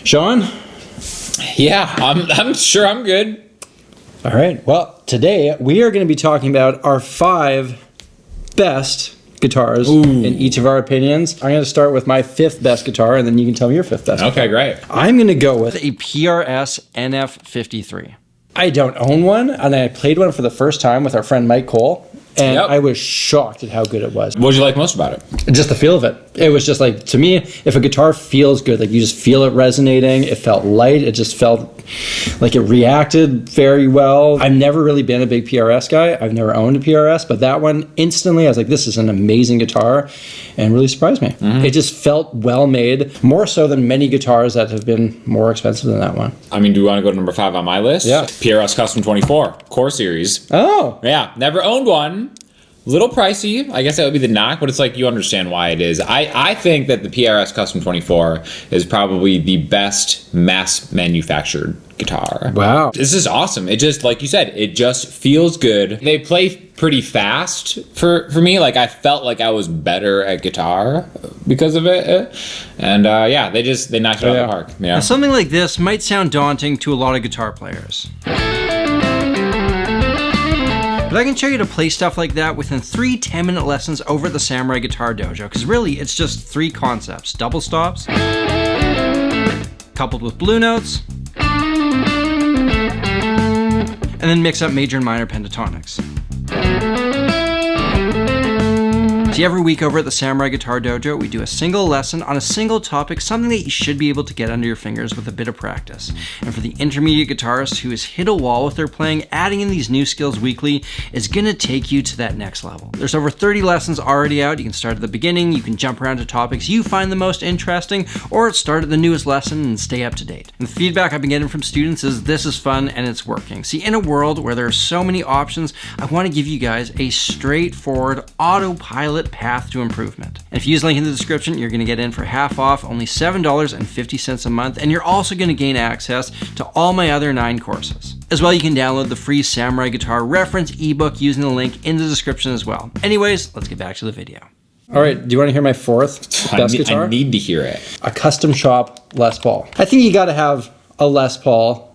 Sean? Yeah, I'm sure I'm good. All right. Well, today we are going to be talking about our 5 best guitars in each of our opinions. I'm going to start with my 5th best guitar, and then you can tell me your 5th best. Okay, great. I'm going to go with a PRS NF53. I don't own one, and I played one for the first time with our friend Mike Cole, and I was shocked at how good it was. What did you like most about it? Just the feel of it. It was just like, to me, if a guitar feels good, like you just feel it resonating, it felt light, it just felt like it reacted very well. I've never really been a big PRS guy. I've never owned a PRS, but that one, instantly, I was like, this is an amazing guitar, and really surprised me. It just felt well made, more so than many guitars that have been more expensive than that one. I mean, do you want to go to number 5 on my list? Yeah. PRS Custom 24, Core Series. Oh. Yeah, never owned one. Little pricey, I guess that would be the knock, but it's like you understand why it is. I think that the PRS Custom 24 is probably the best mass manufactured guitar. Wow. This is awesome. It just, like you said, it just feels good. They play pretty fast for me. Like, I felt like I was better at guitar because of it. And yeah, they knocked it out of the park. Yeah. Now, something like this might sound daunting to a lot of guitar players. But I can show you to play stuff like that within 3 10-minute lessons over at the Samurai Guitar Dojo, because really it's just 3 concepts: double stops, coupled with blue notes, and then mix up major and minor pentatonics. See, every week over at the Samurai Guitar Dojo, we do a single lesson on a single topic, something that you should be able to get under your fingers with a bit of practice. And for the intermediate guitarist who has hit a wall with their playing, adding in these new skills weekly is gonna take you to that next level. There's over 30 lessons already out. You can start at the beginning, you can jump around to topics you find the most interesting, or start at the newest lesson and stay up to date. And the feedback I've been getting from students is this is fun and it's working. See, in a world where there are so many options, I want to give you guys a straightforward autopilot path to improvement. And if you use the link in the description, you're going to get in for half off, only $7.50 a month, and you're also going to gain access to all my other 9 courses. As well, you can download the free Samurai Guitar reference ebook using the link in the description as well. Anyways, let's get back to the video. All right, do you want to hear my 4th best guitar? I need to hear it. A custom shop Les Paul. I think you got to have a Les Paul.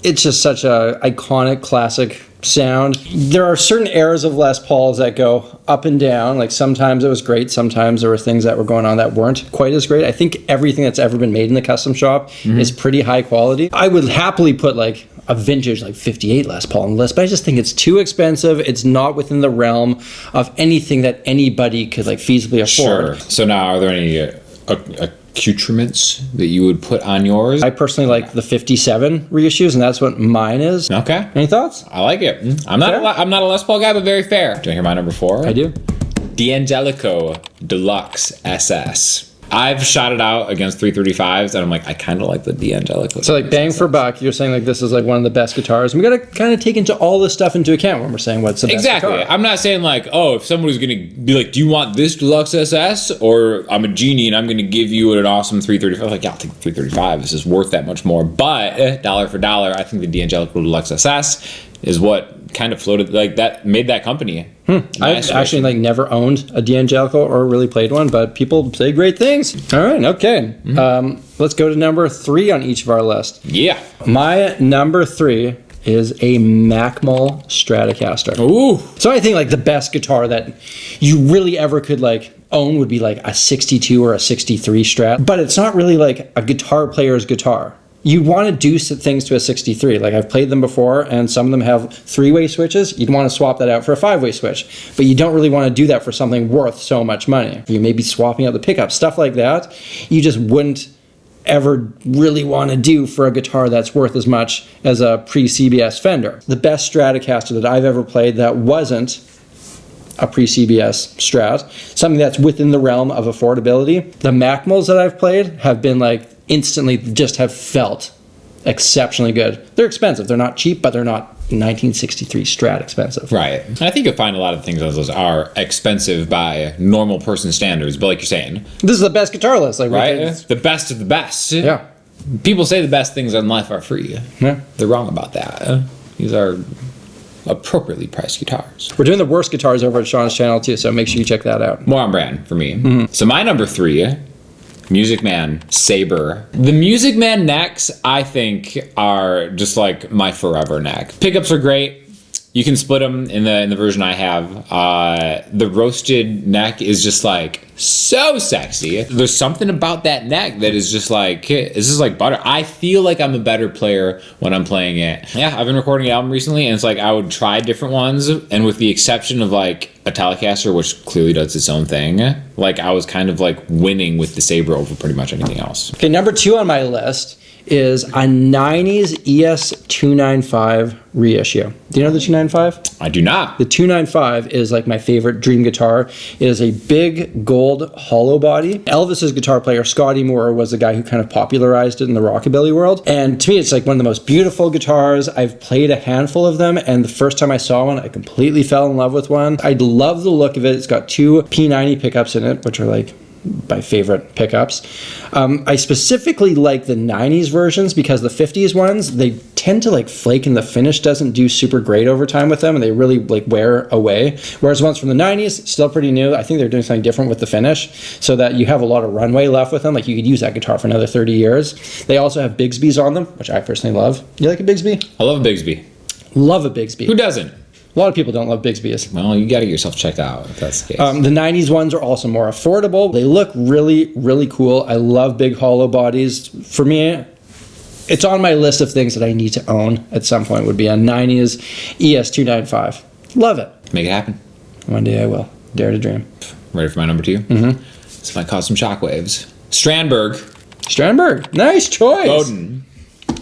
It's just such a iconic, classic sound. There are certain eras of Les Pauls that go up and down. Like, sometimes it was great, sometimes there were things that were going on that weren't quite as great. I think everything that's ever been made in the custom shop is pretty high quality. I would happily put like a vintage like 58 Les Paul on the list, but I just think it's too expensive. It's not within the realm of anything that anybody could like feasibly afford. Sure. So now, are there any accoutrements that you would put on yours? I personally like the 57 reissues, and that's what mine is. Okay. Any thoughts? I like it. I'm not a Les Paul guy, but very fair. Do you hear my number 4? I do. D'Angelico Deluxe SS. I've shot it out against 335s, and I'm like, I kind of like the D'Angelico. So like bang for buck, you're saying like this is like one of the best guitars. And we got to kind of take into all this stuff into account when we're saying what's the best guitar. I'm not saying like, oh, if somebody's going to be like, do you want this Deluxe SS? Or I'm a genie and I'm going to give you an awesome 335. Like, yeah, I'll take 335. This is worth that much more. But dollar for dollar, I think the D'Angelico Deluxe SS is what kind of floated, like that made that company. I've actually like never owned a D'Angelico or really played one, but people say great things. All right, okay. Let's go to number 3 on each of our list. Yeah. My number 3 is a Macmil Stratocaster. Ooh. So I think like the best guitar that you really ever could like own would be like a 62 or a 63 Strat, but it's not really like a guitar player's guitar. You want to do things to a 63. Like, I've played them before, and some of them have 3-way switches. You'd want to swap that out for a 5-way switch. But you don't really want to do that for something worth so much money. You may be swapping out the pickup, stuff like that. You just wouldn't ever really want to do for a guitar that's worth as much as a pre-CBS Fender. The best Stratocaster that I've ever played that wasn't a pre-CBS Strat, something that's within the realm of affordability. The Macmils that I've played have been like instantly just have felt exceptionally good. They're expensive. They're not cheap, but they're not 1963 Strat expensive. Right. And I think you'll find a lot of things as those are expensive by normal person standards, but like you're saying, this is the best guitar list. Like, right? The best of the best. Yeah. People say the best things in life are free. Yeah. They're wrong about that. These are appropriately priced guitars. We're doing the worst guitars over at Sean's channel too, so make sure you check that out. More on brand for me. So my number 3 Music Man Saber. The Music Man necks, I think, are just like my forever neck. Pickups are great. You can split them in the version I have. The roasted neck is just like so sexy. There's something about that neck that is just like, this is like butter. I feel like I'm a better player when I'm playing it. Yeah, I've been recording an album recently, and it's like I would try different ones, and with the exception of like a Telecaster, which clearly does its own thing, like I was kind of like winning with the Saber over pretty much anything else. Okay, number 2 on my list is a 90s ES-295 reissue. Do you know the 295? I do not. The 295 is like my favorite dream guitar. It is a big gold hollow body. Elvis's guitar player, Scotty Moore, was the guy who kind of popularized it in the rockabilly world. And to me, it's like one of the most beautiful guitars. I've played a handful of them, and the first time I saw one, I completely fell in love with one. I love the look of it. It's got 2 P90 pickups in it, which are like my favorite pickups. I specifically like the 90s versions because the 50s ones, they tend to like flake and the finish doesn't do super great over time with them, and they really like wear away. Whereas ones from the 90s, still pretty new. I think they're doing something different with the finish so that you have a lot of runway left with them. Like you could use that guitar for another 30 years. They also have Bigsbys on them, which I personally love. You like a Bigsby? I love a Bigsby. Love a Bigsby. Who doesn't? A lot of people don't love Bigsby's. Well, you got to get yourself checked out if that's the case. The 90s ones are also more affordable. They look really, really cool. I love big hollow bodies. For me, it's on my list of things that I need to own at some point would be a 90s ES-295. Love it. Make it happen. One day I will. Dare to dream. Ready for my number 2? Mm-hmm. This might cause some shockwaves. Strandberg. Strandberg. Nice choice. Bowden.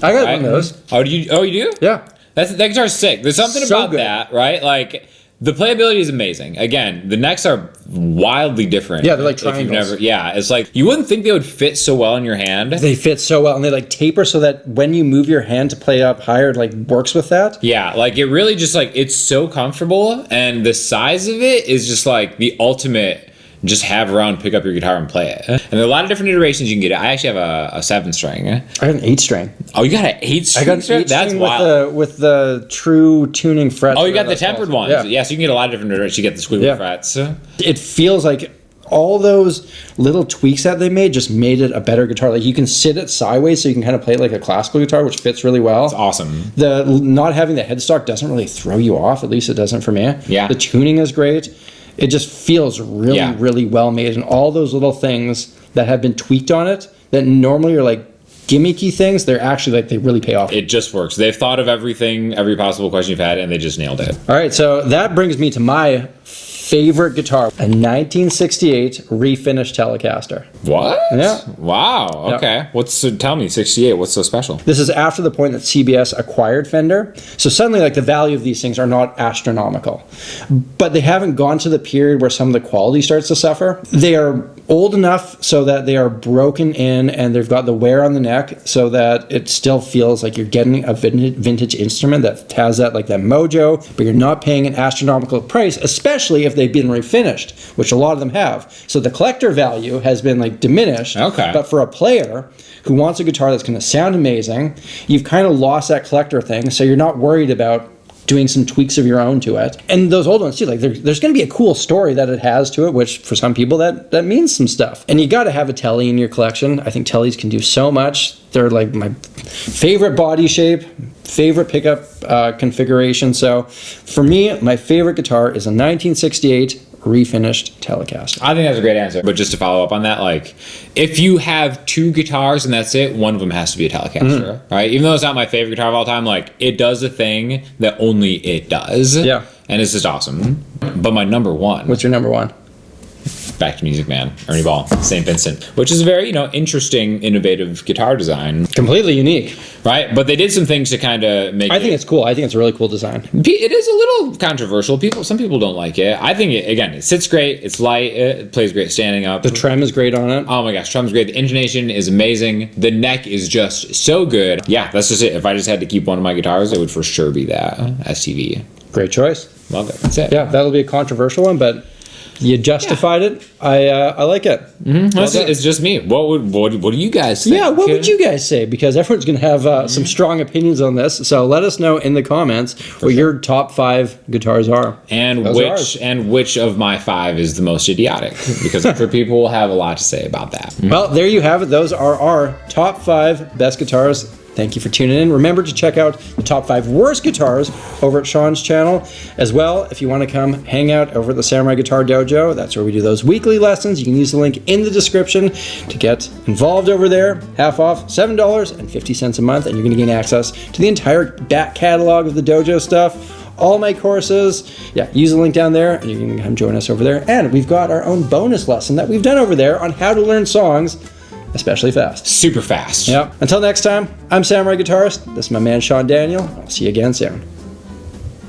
I got one of those. Oh, you do? Yeah. That guitar's sick. There's something So about good. that, right? Like, the playability is amazing. Again, the necks are wildly different. Yeah, they're like If you've triangles. it's like, you wouldn't think they would fit so well in your hand. They fit so well, and they like taper so that when you move your hand to play up higher, it like works with that. Yeah, like it really just like, it's so comfortable, and the size of it is just like the ultimate. Just have around, pick up your guitar and play it. And there are a lot of different iterations you can get it. I actually have a 7-string. I got an 8-string. Oh, you got an 8-string? I got an 8-string That's wild. with the true tuning frets. Oh, you got the That's tempered awesome. ones. Yeah. Yeah, so you can get a lot of different iterations. You get the squiggly frets. It feels like all those little tweaks that they made just made it a better guitar. Like you can sit it sideways so you can kind of play it like a classical guitar, which fits really well. It's awesome. The not having the headstock doesn't really throw you off. At least it doesn't for me. Yeah. The tuning is great. It just feels really, really well made. And all those little things that have been tweaked on it that normally are like gimmicky things, they're actually like, they really pay off. It just works. They've thought of everything, every possible question you've had, and they just nailed it. All right, so that brings me to my favorite guitar, a 1968 refinished Telecaster. What? Yeah. Wow. Okay. Tell me, 68, what's so special? This is after the point that CBS acquired Fender. So suddenly, like, the value of these things are not astronomical. But they haven't gone to the period where some of the quality starts to suffer. They are old enough so that they are broken in and they've got the wear on the neck so that it still feels like you're getting a vintage instrument that has that, like, that mojo, but you're not paying an astronomical price, especially if they've been refinished, which a lot of them have. So the collector value has been, like, diminished. Okay. But for a player who wants a guitar that's going to sound amazing, you've kind of lost that collector thing, so you're not worried about doing some tweaks of your own to it. And those old ones too, like there's going to be a cool story that it has to it, which for some people that means some stuff. And you got to have a Tele in your collection. I think Teles can do so much. They're like my favorite body shape, favorite pickup configuration. So for me, my favorite guitar is a 1968 refinished Telecaster. I think that's a great answer. But just to follow up on that, like, if you have two guitars and that's it, one of them has to be a Telecaster, right? Even though it's not my favorite guitar of all time, like, it does a thing that only it does. Yeah. And it's just awesome. But my number one. What's your number one? Back to Music Man, Ernie Ball, St. Vincent, which is a very, interesting, innovative guitar design. Completely unique. Right? But they did some things to kind of make I think it's cool. I think it's a really cool design. It is a little controversial. Some people don't like it. I think, it sits great. It's light. It plays great standing up. The trem is great on it. Oh my gosh, trem's great. The intonation is amazing. The neck is just so good. Yeah, that's just it. If I just had to keep one of my guitars, it would for sure be that STV. Great choice. Love it. That's it. Yeah, that'll be a controversial one, but You justified it. I like it. It's just me. What do you guys think? Yeah, what would you guys say? Because everyone's going to have some strong opinions on this. So let us know in the comments what your top 5 guitars are. And which of my 5 is the most idiotic? Because I'm sure people will have a lot to say about that. Well, there you have it. Those are our top 5 best guitars. Thank you for tuning in. Remember to check out the top 5 worst guitars over at Sean's channel. As well, if you want to come hang out over at the Samurai Guitar Dojo, that's where we do those weekly lessons. You can use the link in the description to get involved over there. Half off, $7.50 a month, and you're going to gain access to the entire back catalog of the dojo stuff. All my courses. Yeah, use the link down there, and you can come join us over there. And we've got our own bonus lesson that we've done over there on how to learn songs especially fast. Super fast. Yep. Until next time, I'm Samurai Guitarist. This is my man Sean Daniel. I'll see you again soon.